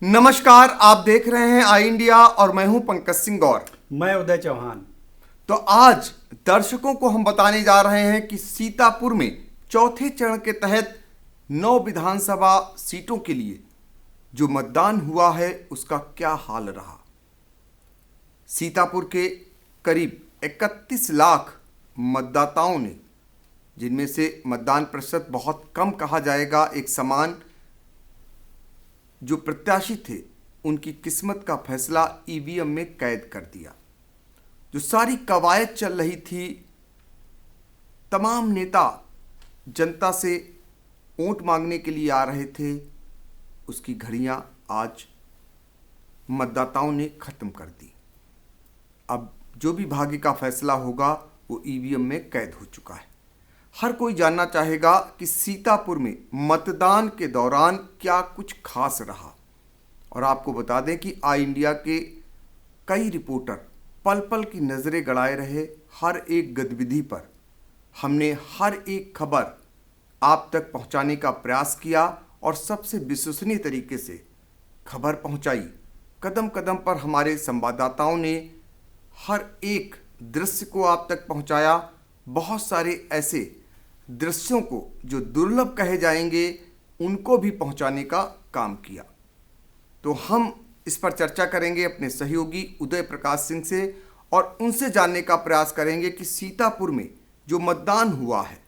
नमस्कार, आप देख रहे हैं आई इंडिया और मैं हूं पंकज सिंह गौर। मैं उदय चौहान। तो आज दर्शकों को हम बताने जा रहे हैं कि सीतापुर में चौथे चरण के तहत 9 विधानसभा सीटों के लिए जो मतदान हुआ है उसका क्या हाल रहा। सीतापुर के करीब 31 लाख मतदाताओं ने, जिनमें से मतदान प्रतिशत बहुत कम कहा जाएगा, एक समान जो प्रत्याशी थे उनकी किस्मत का फैसला ईवीएम में कैद कर दिया। जो सारी कवायद चल रही थी, तमाम नेता जनता से वोट मांगने के लिए आ रहे थे, उसकी घड़ियां आज मतदाताओं ने खत्म कर दी। अब जो भी भाग्य का फैसला होगा वो ईवीएम में कैद हो चुका है। हर कोई जानना चाहेगा कि सीतापुर में मतदान के दौरान क्या कुछ खास रहा। और आपको बता दें कि आई इंडिया के कई रिपोर्टर पल पल की नज़रें गड़ाए रहे हर एक गतिविधि पर। हमने हर एक खबर आप तक पहुंचाने का प्रयास किया और सबसे विश्वसनीय तरीके से खबर पहुंचाई। कदम कदम पर हमारे संवाददाताओं ने हर एक दृश्य को आप तक पहुंचाया। बहुत सारे ऐसे दृश्यों को जो दुर्लभ कहे जाएंगे उनको भी पहुंचाने का काम किया। तो हम इस पर चर्चा करेंगे अपने सहयोगी उदय प्रकाश सिंह से और उनसे जानने का प्रयास करेंगे कि सीतापुर में जो मतदान हुआ है,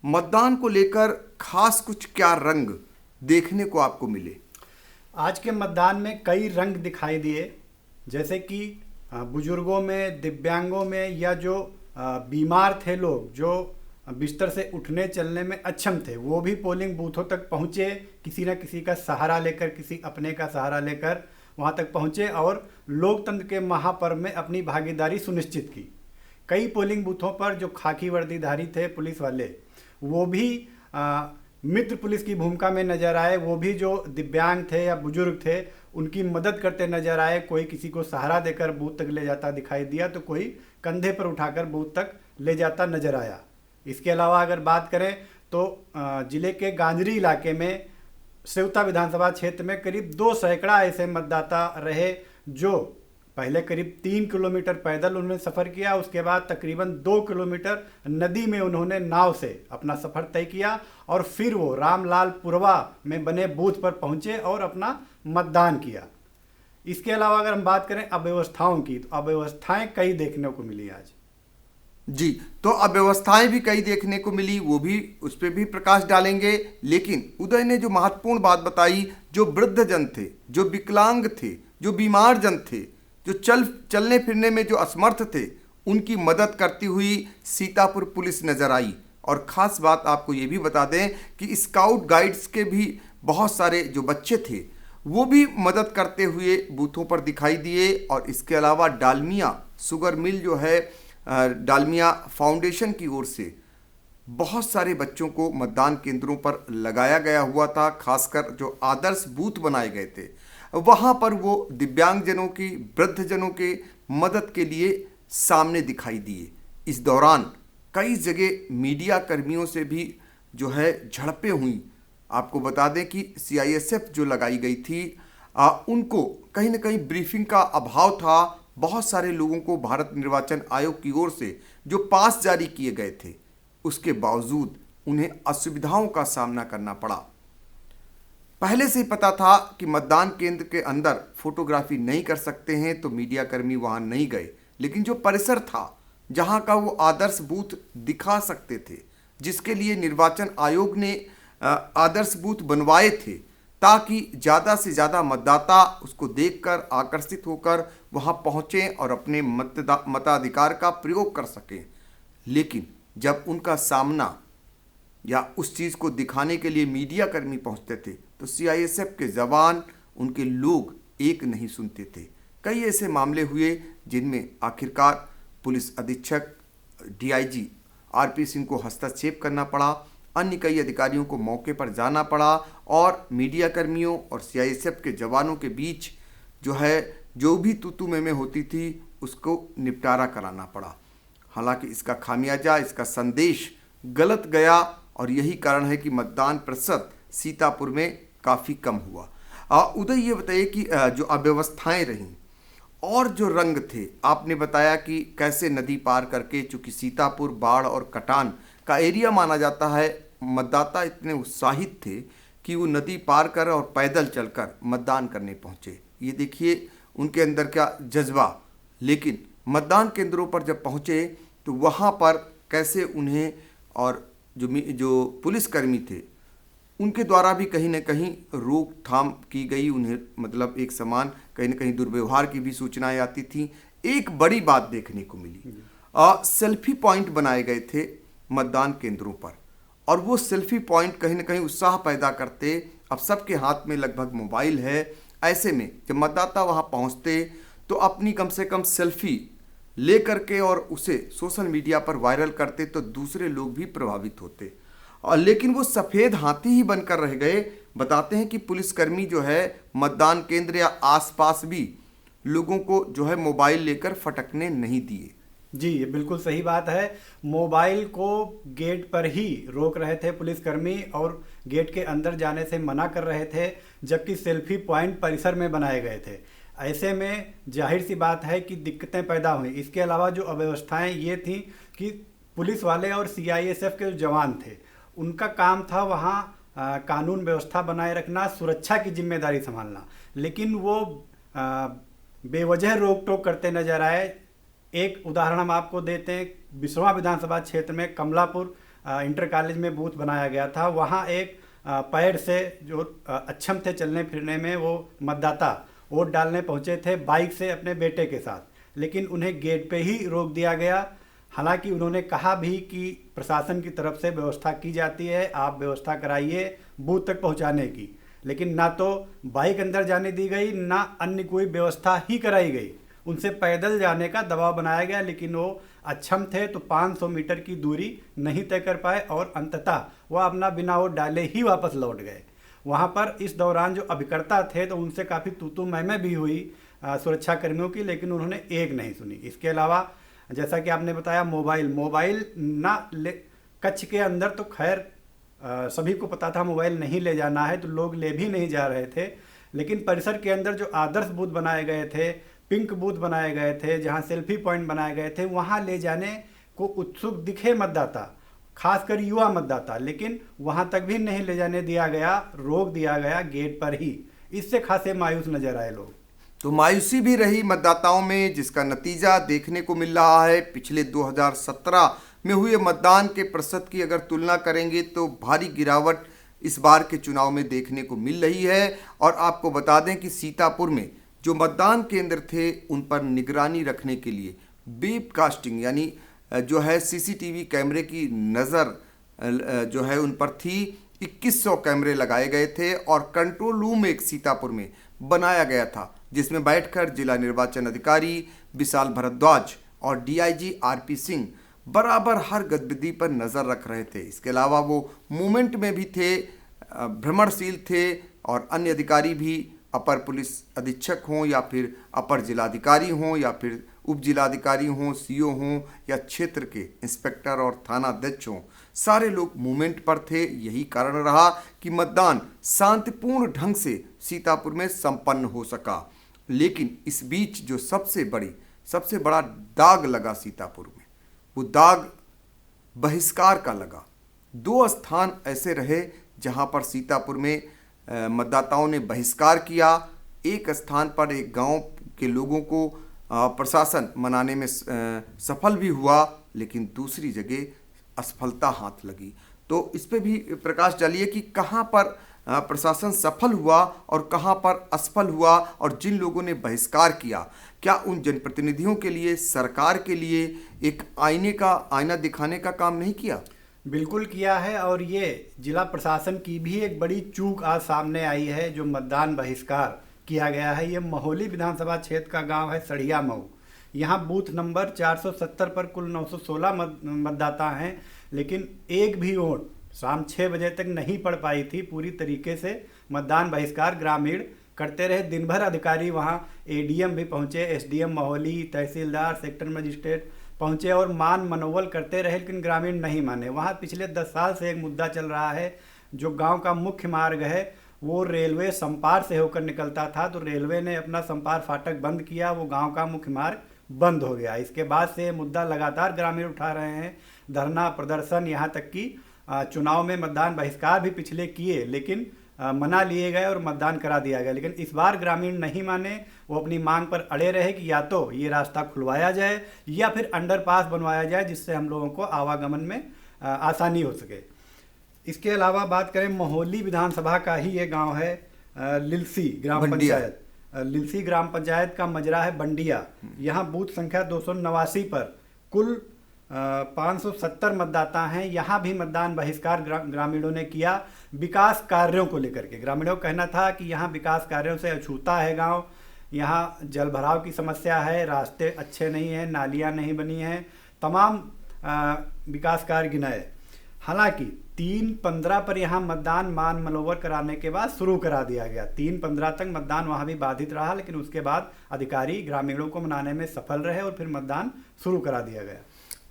मतदान को लेकर खास कुछ क्या रंग देखने को आपको मिले। आज के मतदान में कई रंग दिखाई दिए, जैसे कि बुजुर्गों में, दिव्यांगों में, या जो बीमार थे लोग, जो बिस्तर से उठने चलने में अक्षम थे, वो भी पोलिंग बूथों तक पहुँचे। किसी न किसी का सहारा लेकर, किसी अपने का सहारा लेकर वहाँ तक पहुँचे और लोकतंत्र के महापर्व में अपनी भागीदारी सुनिश्चित की। कई पोलिंग बूथों पर जो खाकी वर्दीधारी थे पुलिस वाले, वो भी मित्र पुलिस की भूमिका में नजर आए। वो भी जो दिव्यांग थे या बुजुर्ग थे उनकी मदद करते नजर आए। कोई किसी को सहारा देकर बूथ तक ले जाता दिखाई दिया, तो कोई कंधे पर उठाकर बूथ तक ले जाता नजर आया। इसके अलावा अगर बात करें तो जिले के गांजरी इलाके में सेवता विधानसभा क्षेत्र में करीब 2 सैकड़ा ऐसे मतदाता रहे जो पहले करीब 3 किलोमीटर पैदल उन्होंने सफ़र किया, उसके बाद तकरीबन 2 किलोमीटर नदी में उन्होंने नाव से अपना सफ़र तय किया और फिर वो रामलाल पुरवा में बने बूथ पर पहुंचे और अपना मतदान किया। इसके अलावा अगर हम बात करें अव्यवस्थाओं की, तो अव्यवस्थाएं कई देखने को मिली आज। जी, तो अव्यवस्थाएं भी कई देखने को मिली, वो भी उस पर भी प्रकाश डालेंगे। लेकिन उदय ने जो महत्वपूर्ण बात बताई, जो वृद्ध जन थे, जो विकलांग थे, जो बीमार जन थे, जो चलने फिरने में जो असमर्थ थे, उनकी मदद करती हुई सीतापुर पुलिस नजर आई। और ख़ास बात आपको ये भी बता दें कि स्काउट गाइड्स के भी बहुत सारे जो बच्चे थे वो भी मदद करते हुए बूथों पर दिखाई दिए। और इसके अलावा डालमिया शुगर मिल जो है, डालमिया फाउंडेशन की ओर से बहुत सारे बच्चों को मतदान केंद्रों पर लगाया गया हुआ था। खासकर जो आदर्श बूथ बनाए गए थे वहाँ पर वो दिव्यांगजनों की, वृद्धजनों के मदद के लिए सामने दिखाई दिए। इस दौरान कई जगह मीडिया कर्मियों से भी जो है झड़पें हुई। आपको बता दें कि सीआईएसएफ जो लगाई गई थी, उनको कहीं ना कहीं ब्रीफिंग का अभाव था। बहुत सारे लोगों को भारत निर्वाचन आयोग की ओर से जो पास जारी किए गए थे, उसके बावजूद उन्हें असुविधाओं का सामना करना पड़ा। पहले से ही पता था कि मतदान केंद्र के अंदर फोटोग्राफी नहीं कर सकते हैं, तो मीडिया कर्मी वहां नहीं गए। लेकिन जो परिसर था जहां का वो आदर्श बूथ दिखा सकते थे, जिसके लिए निर्वाचन आयोग ने आदर्श बूथ बनवाए थे ताकि ज़्यादा से ज़्यादा मतदाता उसको देखकर आकर्षित होकर वहां पहुंचें और अपने मताधिकार का प्रयोग कर सकें। लेकिन जब उनका सामना या उस चीज़ को दिखाने के लिए मीडिया कर्मी पहुंचते थे तो सीआईएसएफ के जवान, उनके लोग एक नहीं सुनते थे। कई ऐसे मामले हुए जिनमें आखिरकार पुलिस अधीक्षक डीआईजी आरपी सिंह को हस्तक्षेप करना पड़ा, अन्य कई अधिकारियों को मौके पर जाना पड़ा और मीडिया कर्मियों और सीआईएसएफ के जवानों के बीच जो है जो भी तू में होती थी उसको निपटारा कराना पड़ा। हालांकि इसका खामियाजा, इसका संदेश गलत गया और यही कारण है कि मतदान प्रतिशत सीतापुर में काफ़ी कम हुआ। उदय, ये बताइए कि जो अव्यवस्थाएं रहीं और जो रंग थे, आपने बताया कि कैसे नदी पार करके, चूंकि सीतापुर, बाढ़ और कटान का एरिया माना जाता है, मतदाता इतने उत्साहित थे कि वो नदी पार कर और पैदल चलकर मतदान करने पहुंचे। ये देखिए उनके अंदर क्या जज्बा। लेकिन मतदान केंद्रों पर जब पहुंचे तो वहां पर कैसे उन्हें, और जो पुलिसकर्मी थे उनके द्वारा भी कहीं न कहीं रोकथाम की गई, उन्हें मतलब एक समान कहीं न कहीं दुर्व्यवहार की भी सूचनाएं आती थी। एक बड़ी बात देखने को मिली, सेल्फी पॉइंट बनाए गए थे मतदान केंद्रों पर, और वो सेल्फी पॉइंट कहीं न कहीं उत्साह पैदा करते। अब सबके हाथ में लगभग मोबाइल है, ऐसे में जब मतदाता वहां पहुंचते तो अपनी कम से कम सेल्फी ले करके और उसे सोशल मीडिया पर वायरल करते तो दूसरे लोग भी प्रभावित होते। और लेकिन वो सफ़ेद हाथी ही बनकर रह गए। बताते हैं कि पुलिसकर्मी जो है मतदान केंद्र या आसपास भी लोगों को जो है मोबाइल लेकर फटकने नहीं दिए। जी, ये बिल्कुल सही बात है। मोबाइल को गेट पर ही रोक रहे थे पुलिसकर्मी और गेट के अंदर जाने से मना कर रहे थे, जबकि सेल्फी पॉइंट परिसर में बनाए गए थे। ऐसे में जाहिर सी बात है कि दिक्कतें पैदा हुई। इसके अलावा जो अव्यवस्थाएं ये थी कि पुलिस वाले और सीआईएसएफ के जो जवान थे, उनका काम था वहाँ कानून व्यवस्था बनाए रखना, सुरक्षा की जिम्मेदारी संभालना, लेकिन वो बेवजह रोक टोक करते नजर आए। एक उदाहरण हम आपको देते हैं, बिसवा विधानसभा क्षेत्र में कमलापुर इंटर कॉलेज में बूथ बनाया गया था। वहाँ एक पैर से जो अक्षम थे चलने फिरने में, वो मतदाता वोट डालने पहुँचे थे बाइक से अपने बेटे के साथ, लेकिन उन्हें गेट पे ही रोक दिया गया। हालांकि उन्होंने कहा भी कि प्रशासन की तरफ से व्यवस्था की जाती है, आप व्यवस्था कराइए बूथ तक पहुंचाने की, लेकिन ना तो बाइक अंदर जाने दी गई, ना अन्य कोई व्यवस्था ही कराई गई। उनसे पैदल जाने का दबाव बनाया गया, लेकिन वो अक्षम थे तो 500 मीटर की दूरी नहीं तय कर पाए और अंततः वह अपना बिना वोट डाले ही वापस लौट गए। वहाँ पर इस दौरान जो अभिकर्ता थे तो उनसे काफ़ी तू मैं भी हुई सुरक्षा कर्मियों की, लेकिन उन्होंने एक नहीं सुनी। इसके अलावा जैसा कि आपने बताया, मोबाइल ना ले कच्छ के अंदर तो खैर सभी को पता था मोबाइल नहीं ले जाना है, तो लोग ले भी नहीं जा रहे थे। लेकिन परिसर के अंदर जो आदर्श बूथ बनाए गए थे, पिंक बूथ बनाए गए थे, जहां सेल्फी पॉइंट बनाए गए थे, वहां ले जाने को उत्सुक दिखे मतदाता, खासकर युवा मतदाता, लेकिन वहां तक भी नहीं ले जाने दिया गया, रोक दिया गया गेट पर ही। इससे खासे मायूस नजर आए लोग। तो मायूसी भी रही मतदाताओं में, जिसका नतीजा देखने को मिल रहा है। पिछले 2017 में हुए मतदान के प्रतिशत की अगर तुलना करेंगे तो भारी गिरावट इस बार के चुनाव में देखने को मिल रही है। और आपको बता दें कि सीतापुर में जो मतदान केंद्र थे उन पर निगरानी रखने के लिए वेबकास्टिंग यानी जो है सीसीटीवी कैमरे की नज़र जो है उन पर थी। 2100 कैमरे लगाए गए थे और कंट्रोल रूम एक सीतापुर में बनाया गया था, जिसमें बैठकर जिला निर्वाचन अधिकारी विशाल भारद्वाज और डीआईजी आरपी सिंह बराबर हर गतिविधि पर नज़र रख रहे थे। इसके अलावा वो मूवमेंट में भी थे, भ्रमणशील थे, और अन्य अधिकारी भी, अपर पुलिस अधीक्षक हों या फिर अपर जिलाधिकारी हों या फिर उप जिलाधिकारी हों, सीओ हों या क्षेत्र के इंस्पेक्टर और थाना अध्यक्ष हों, सारे लोग मूवमेंट पर थे। यही कारण रहा कि मतदान शांतिपूर्ण ढंग से सीतापुर में संपन्न हो सका। लेकिन इस बीच जो सबसे बड़ा दाग लगा सीतापुर में, वो दाग बहिष्कार का लगा। 2 स्थान ऐसे रहे जहां पर सीतापुर में मतदाताओं ने बहिष्कार किया। एक स्थान पर एक गांव के लोगों को प्रशासन मनाने में सफल भी हुआ, लेकिन दूसरी जगह असफलता हाथ लगी। तो इस पे भी प्रकाश डालिए कि कहां पर प्रशासन सफल हुआ और कहां पर असफल हुआ, और जिन लोगों ने बहिष्कार किया, क्या उन जनप्रतिनिधियों के लिए, सरकार के लिए एक आईना दिखाने का काम नहीं किया? बिल्कुल किया है, और ये जिला प्रशासन की भी एक बड़ी चूक आज सामने आई है। जो मतदान बहिष्कार किया गया है, ये महोली विधानसभा क्षेत्र का गांव है सड़िया मऊ। यहाँ बूथ नंबर 470 पर कुल 916 मतदाता हैं, लेकिन एक भी वोट शाम 6 बजे तक नहीं पड़ पाई थी। पूरी तरीके से मतदान बहिष्कार ग्रामीण करते रहे। दिन भर अधिकारी वहाँ, एडीएम भी पहुँचे, एसडीएम महोली, तहसीलदार, सेक्टर मजिस्ट्रेट पहुँचे और मान मनोबल करते रहे, लेकिन ग्रामीण नहीं माने। वहाँ पिछले 10 साल से एक मुद्दा चल रहा है, जो गांव का मुख्य मार्ग है वो रेलवे संपार से होकर निकलता था, तो रेलवे ने अपना संपार फाटक बंद किया, वो गांव का मुख्य मार्ग बंद हो गया। इसके बाद से ये मुद्दा लगातार ग्रामीण उठा रहे हैं, धरना प्रदर्शन, यहाँ तक कि चुनाव में मतदान बहिष्कार भी पिछले किए, लेकिन मना लिए गए और मतदान करा दिया गया। लेकिन इस बार ग्रामीण नहीं माने, वो अपनी मांग पर अड़े रहे कि या तो ये रास्ता खुलवाया जाए या फिर अंडरपास बनवाया जाए, जिससे हम लोगों को आवागमन में आसानी हो सके। इसके अलावा बात करें, मोहली विधानसभा का ही ये गांव है लिलसी ग्राम पंचायत। लिलसी ग्राम पंचायत का मजरा है बंडिया। यहाँ बूथ संख्या 289 पर कुल 570 मतदाता हैं। यहाँ भी मतदान बहिष्कार ग्रामीणों ने किया, विकास कार्यों को लेकर के। ग्रामीणों का कहना था कि यहाँ विकास कार्यों से अछूता है गांव, यहाँ जल भराव की समस्या है, रास्ते अच्छे नहीं हैं, नालियाँ नहीं बनी हैं, तमाम विकास कार्य गिनाए। हालांकि 3/15 पर यहाँ मतदान मान मनोवर कराने के बाद शुरू करा दिया गया। 3/15 तक मतदान वहाँ भी बाधित रहा, लेकिन उसके बाद अधिकारी ग्रामीणों को मनाने में सफल रहे और फिर मतदान शुरू करा दिया गया।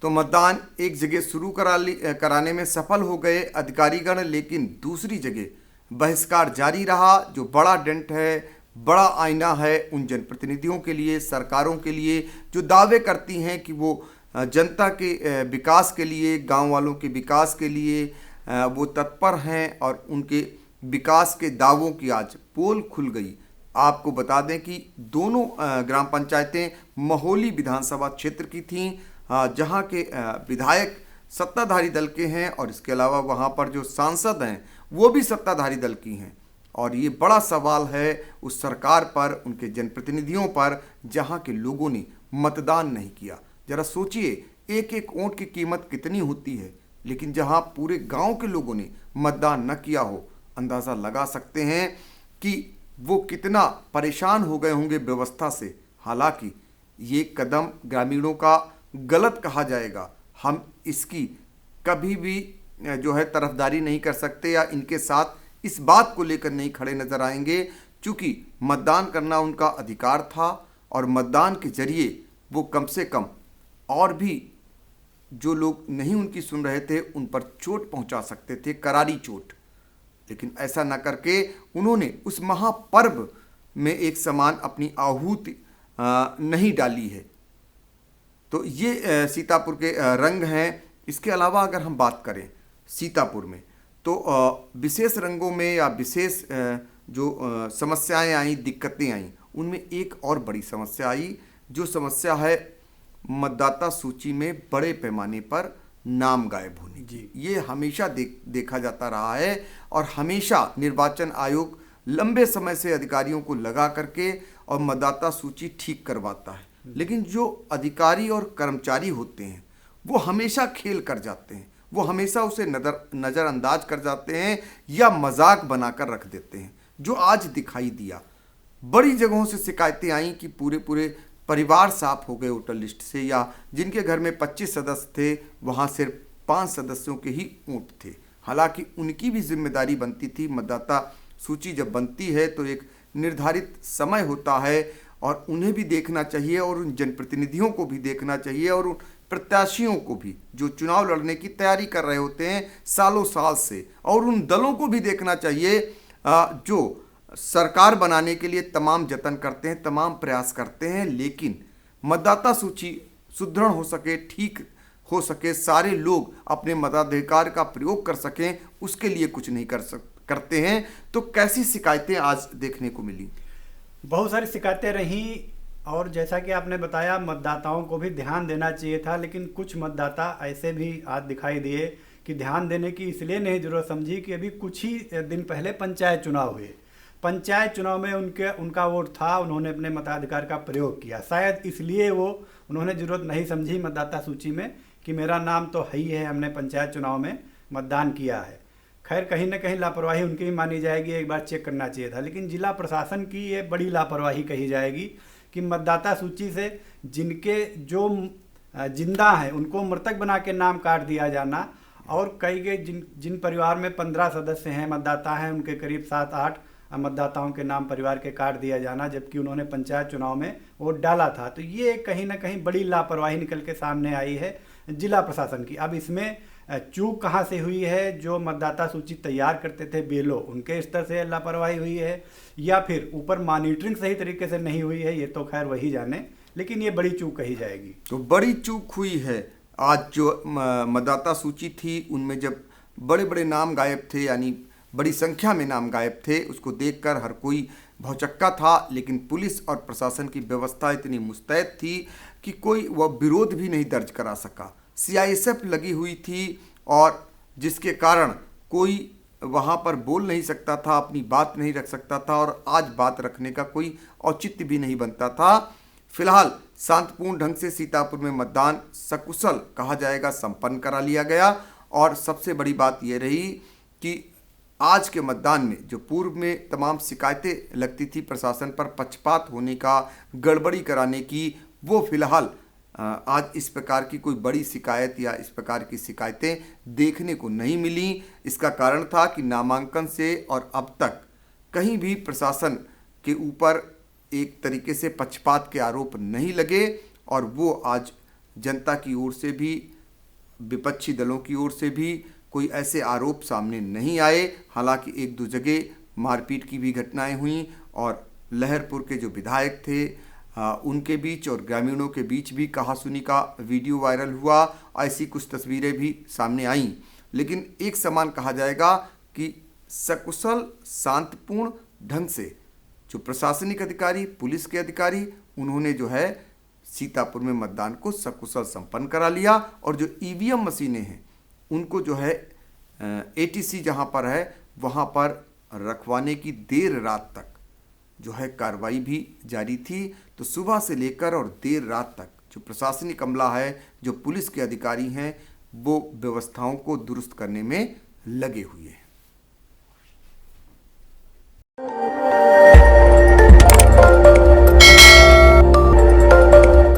तो मतदान एक जगह शुरू कराने में सफल हो गए अधिकारीगण, लेकिन दूसरी जगह बहिष्कार जारी रहा, जो बड़ा डेंट है, बड़ा आईना है उन जनप्रतिनिधियों के लिए, सरकारों के लिए, जो दावे करती हैं कि वो जनता के विकास के लिए, गांव वालों के विकास के लिए वो तत्पर हैं, और उनके विकास के दावों की आज पोल खुल गई। आपको बता दें कि दोनों ग्राम पंचायतें मोहली विधानसभा क्षेत्र की थीं, जहां के विधायक सत्ताधारी दल के हैं, और इसके अलावा वहां पर जो सांसद हैं वो भी सत्ताधारी दल की हैं। और ये बड़ा सवाल है उस सरकार पर, उनके जनप्रतिनिधियों पर, जहां के लोगों ने मतदान नहीं किया। जरा सोचिए, एक एक वोट की कीमत कितनी होती है, लेकिन जहां पूरे गांव के लोगों ने मतदान न किया हो, अंदाज़ा लगा सकते हैं कि वो कितना परेशान हो गए होंगे व्यवस्था से। हालांकि ये कदम ग्रामीणों का गलत कहा जाएगा, हम इसकी कभी भी जो है तरफदारी नहीं कर सकते या इनके साथ इस बात को लेकर नहीं खड़े नजर आएंगे, क्योंकि मतदान करना उनका अधिकार था, और मतदान के जरिए वो कम से कम और भी जो लोग नहीं उनकी सुन रहे थे उन पर चोट पहुंचा सकते थे, करारी चोट। लेकिन ऐसा न करके उन्होंने उस महापर्व में एक समान अपनी आहुति नहीं डाली है। तो ये सीतापुर के रंग हैं। इसके अलावा अगर हम बात करें सीतापुर में, तो विशेष रंगों में या विशेष जो समस्याएं आई, दिक्कतें आई, उनमें एक और बड़ी समस्या आई, जो समस्या है मतदाता सूची में बड़े पैमाने पर नाम गायब होने की। ये हमेशा देखा जाता रहा है, और हमेशा निर्वाचन आयोग लंबे समय से अधिकारियों को लगा करके और मतदाता सूची ठीक करवाता है, लेकिन जो अधिकारी और कर्मचारी होते हैं वो हमेशा खेल कर जाते हैं, वो हमेशा उसे नज़रअंदाज कर जाते हैं या मजाक बनाकर रख देते हैं, जो आज दिखाई दिया। बड़ी जगहों से शिकायतें आई कि पूरे परिवार साफ हो गए वोटर लिस्ट से, या जिनके घर में 25 सदस्य थे वहाँ सिर्फ 5 सदस्यों के ही वोट थे। हालांकि उनकी भी जिम्मेदारी बनती थी। मतदाता सूची जब बनती है तो एक निर्धारित समय होता है, और उन्हें भी देखना चाहिए, और उन जनप्रतिनिधियों को भी देखना चाहिए, और उन प्रत्याशियों को भी जो चुनाव लड़ने की तैयारी कर रहे होते हैं सालों साल से, और उन दलों को भी देखना चाहिए जो सरकार बनाने के लिए तमाम जतन करते हैं, तमाम प्रयास करते हैं, लेकिन मतदाता सूची सुदृढ़ हो सके, ठीक हो सके, सारे लोग अपने मताधिकार का प्रयोग कर सकें, उसके लिए कुछ नहीं करते हैं। तो कैसी शिकायतें आज देखने को मिली? बहुत सारी शिकायतें रहीं, और जैसा कि आपने बताया मतदाताओं को भी ध्यान देना चाहिए था, लेकिन कुछ मतदाता ऐसे भी आज दिखाई दिए कि ध्यान देने की इसलिए नहीं जरूरत समझी कि अभी कुछ ही दिन पहले पंचायत चुनाव हुए। पंचायत चुनाव में उनका वोट था, उन्होंने अपने मताधिकार का प्रयोग किया, शायद इसलिए उन्होंने जरूरत नहीं समझी मतदाता सूची में कि मेरा नाम तो है ही है, हमने पंचायत चुनाव में मतदान किया है। खैर, कहीं ना कहीं लापरवाही उनकी भी मानी जाएगी, एक बार चेक करना चाहिए था। लेकिन जिला प्रशासन की ये बड़ी लापरवाही कही जाएगी कि मतदाता सूची से जिनके जो जिंदा हैं उनको मृतक बना के नाम काट दिया जाना, और कई के जिन परिवार में 15 सदस्य हैं, मतदाता हैं, उनके करीब 7-8 मतदाताओं के नाम परिवार के काट दिया जाना, जबकि उन्होंने पंचायत चुनाव में वोट डाला था। तो ये कहीं ना कहीं बड़ी लापरवाही निकल के सामने आई है। जिला प्रशासन की। अब इसमें चूक कहाँ से हुई है, जो मतदाता सूची तैयार करते थे बीएलओ उनके स्तर से लापरवाही हुई है, या फिर ऊपर मॉनिटरिंग सही तरीके से नहीं हुई है, ये तो खैर वही जाने, लेकिन ये बड़ी चूक कही जाएगी। तो बड़ी चूक हुई है। आज जो मतदाता सूची थी उनमें जब बड़े बड़े नाम गायब थे, यानी बड़ी संख्या में नाम गायब थे, उसको देखकर हर कोई भौचक्का था, लेकिन पुलिस और प्रशासन की व्यवस्था इतनी मुस्तैद थी कि कोई वह विरोध भी नहीं दर्ज करा सका। सीआईएसएफ लगी हुई थी और जिसके कारण कोई वहाँ पर बोल नहीं सकता था, अपनी बात नहीं रख सकता था, और आज बात रखने का कोई औचित्य भी नहीं बनता था। फिलहाल शांतिपूर्ण ढंग से सीतापुर में मतदान सकुशल कहा जाएगा संपन्न करा लिया गया। और सबसे बड़ी बात यह रही कि आज के मतदान में जो पूर्व में तमाम शिकायतें लगती थी प्रशासन पर पक्षपात होने का, गड़बड़ी कराने की, वो फिलहाल आज इस प्रकार की कोई बड़ी शिकायत या इस प्रकार की शिकायतें देखने को नहीं मिली। इसका कारण था कि नामांकन से और अब तक कहीं भी प्रशासन के ऊपर एक तरीके से पक्षपात के आरोप नहीं लगे, और वो आज जनता की ओर से भी, विपक्षी दलों की ओर से भी कोई ऐसे आरोप सामने नहीं आए। हालांकि एक दो जगह मारपीट की भी घटनाएं हुई, और लहरपुर के जो विधायक थे उनके बीच और ग्रामीणों के बीच भी कहासुनी का वीडियो वायरल हुआ। ऐसी कुछ तस्वीरें भी सामने आईं, लेकिन एक समान कहा जाएगा कि सकुशल शांतिपूर्ण ढंग से जो प्रशासनिक अधिकारी, पुलिस के अधिकारी, उन्होंने जो है सीतापुर में मतदान को सकुशल संपन्न करा लिया। और जो ईवीएम मशीनें हैं उनको जो है एटीसी जहां पर है वहां पर रखवाने की देर रात तक जो है कार्रवाई भी जारी थी। तो सुबह से लेकर और देर रात तक जो प्रशासनिक अमला है, जो पुलिस के अधिकारी हैं, वो व्यवस्थाओं को दुरुस्त करने में लगे हुए हैं।